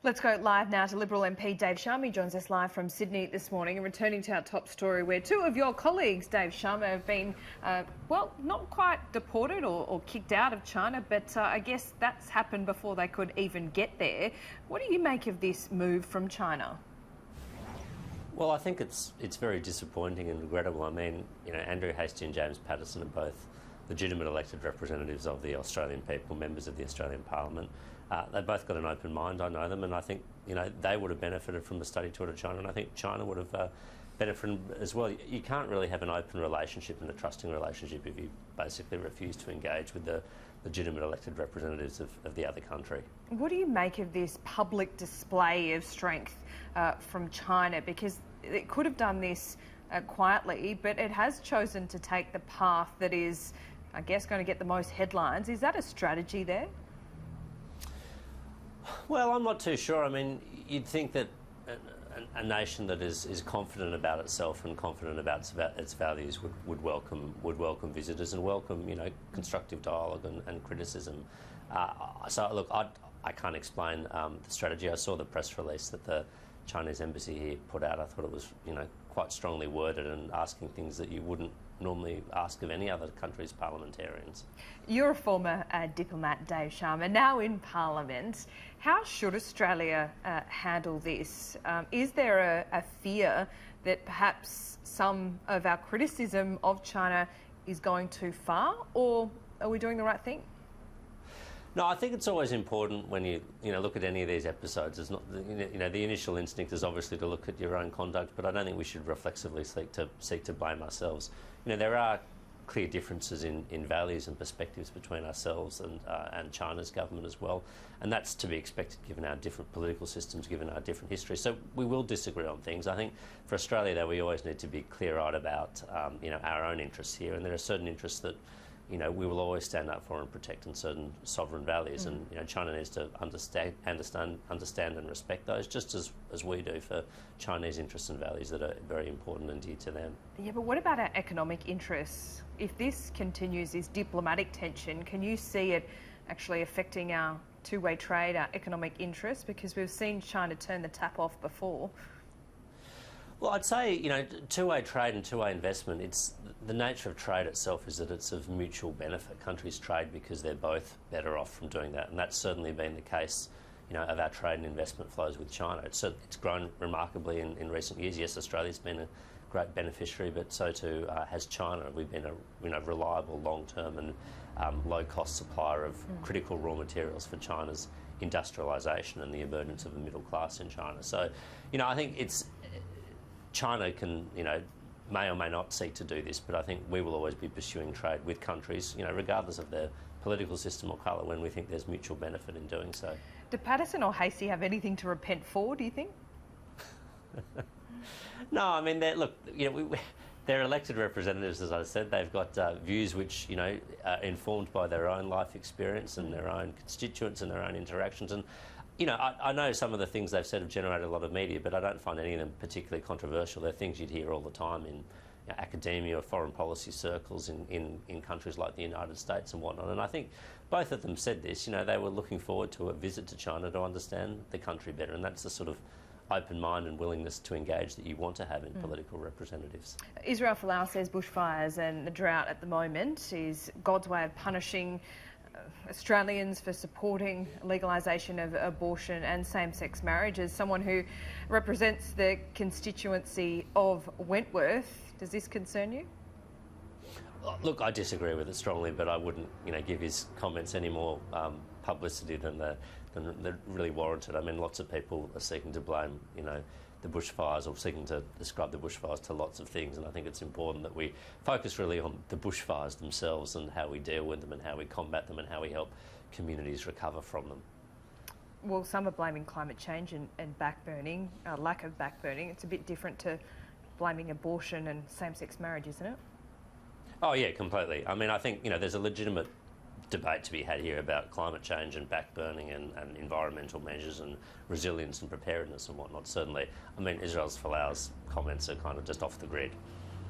Let's go live now to Liberal MP Dave Sharma. He joins us live from Sydney this morning, and returning to our top story where two of your colleagues, Dave Sharma, have been, not quite deported or kicked out of China, but I guess that's happened before they could even get there. What do you make of this move from China? Well, I think it's very disappointing and regrettable. I mean, Andrew Hastie and James Patterson are both legitimate elected representatives of the Australian people, members of the Australian Parliament. They've both got an open mind, I know them, and I think they would have benefited from a study tour to China, and I think China would have benefited as well. You can't really have an open relationship and a trusting relationship if you basically refuse to engage with the legitimate elected representatives of the other country. What do you make of this public display of strength from China? Because it could have done this quietly, but it has chosen to take the path that is, I guess, going to get the most headlines. Is that a strategy there? Well, I'm not too sure. I mean, you'd think that a nation that is confident about itself and confident about its values would welcome visitors and welcome constructive dialogue and criticism. So look, I can't explain the strategy. I saw the press release that the Chinese embassy here put out. I thought it was quite strongly worded and asking things that you wouldn't normally ask of any other country's parliamentarians. You're a former diplomat, Dave Sharma, now in Parliament. How should Australia handle this? Is there a fear that perhaps some of our criticism of China is going too far, or are we doing the right thing? No, I think it's always important when you look at any of these episodes. It's not the initial instinct is obviously to look at your own conduct, but I don't think we should reflexively seek to blame ourselves. There are clear differences in values and perspectives between ourselves and China's government as well, and that's to be expected given our different political systems, given our different history. So we will disagree on things. I think for Australia, though, we always need to be clear-eyed about our own interests here, and there are certain interests that we will always stand up for and protect in certain sovereign values, and China needs to understand and respect those, just as we do for Chinese interests and values that are very important and dear to them. Yeah, but what about our economic interests? If this continues, this diplomatic tension, can you see it actually affecting our two-way trade, our economic interests? Because we've seen China turn the tap off before. Well, I'd say, two-way trade and two-way investment, the nature of trade itself is that it's of mutual benefit. Countries trade because they're both better off from doing that, and that's certainly been the case, of our trade and investment flows with China. It's grown remarkably in recent years. Yes, Australia's been a great beneficiary, but so too has China. We've been a reliable, long-term and low-cost supplier of critical raw materials for China's industrialisation and the emergence of the middle class in China. So, I think China can, may or may not seek to do this, but I think we will always be pursuing trade with countries, regardless of their political system or colour, when we think there's mutual benefit in doing so. Do Patterson or Hastie have anything to repent for, do you think? No, I mean, they're elected representatives, as I said. They've got views which, are informed by their own life experience and their own constituents and their own interactions. And I know some of the things they've said have generated a lot of media, but I don't find any of them particularly controversial. They're things you'd hear all the time in academia or foreign policy circles in countries like the United States and whatnot. And I think both of them said this. They were looking forward to a visit to China to understand the country better, and that's the sort of open mind and willingness to engage that you want to have in political representatives. Israel Folau says bushfires and the drought at the moment is God's way of punishing Australians for supporting legalisation of abortion and same-sex marriage. As someone who represents the constituency of Wentworth, does this concern you? Look, I disagree with it strongly, but I wouldn't, give his comments any more publicity than really warranted. I mean, lots of people are seeking to blame, the bushfires, or seeking to describe the bushfires to lots of things, and I think it's important that we focus really on the bushfires themselves and how we deal with them and how we combat them and how we help communities recover from them. Well, some are blaming climate change and backburning, lack of backburning. It's a bit different to blaming abortion and same-sex marriage, isn't it? Oh yeah, completely. I mean, I think, there's a legitimate debate to be had here about climate change and backburning and environmental measures and resilience and preparedness and whatnot. Certainly, I mean, Israel Folau's comments are kind of just off the grid.